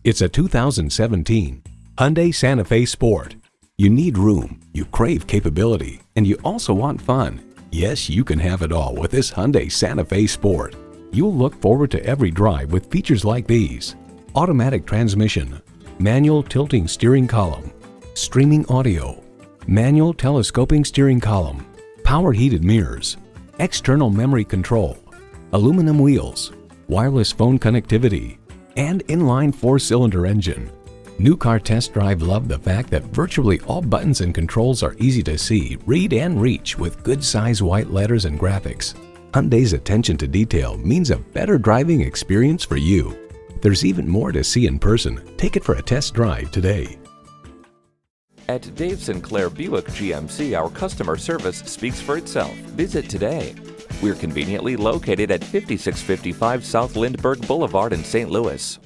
It's a 2017 Hyundai Santa Fe Sport. You need room, you crave capability, and you also want fun. Yes, you can have it all with this Hyundai Santa Fe Sport. You'll look forward to every drive with features like these: automatic transmission, manual tilting steering column, streaming audio, manual telescoping steering column, power heated mirrors, external memory control, aluminum wheels, wireless phone connectivity, and inline 4-cylinder engine. New Car Test Drive loved the fact that virtually all buttons and controls are easy to see, read, and reach with good size white letters and graphics. Hyundai's attention to detail means a better driving experience for you. There's even more to see in person. Take it for a test drive today. At Dave Sinclair Buick GMC, our customer service speaks for itself. Visit today. We're conveniently located at 5655 South Lindbergh Boulevard in St. Louis.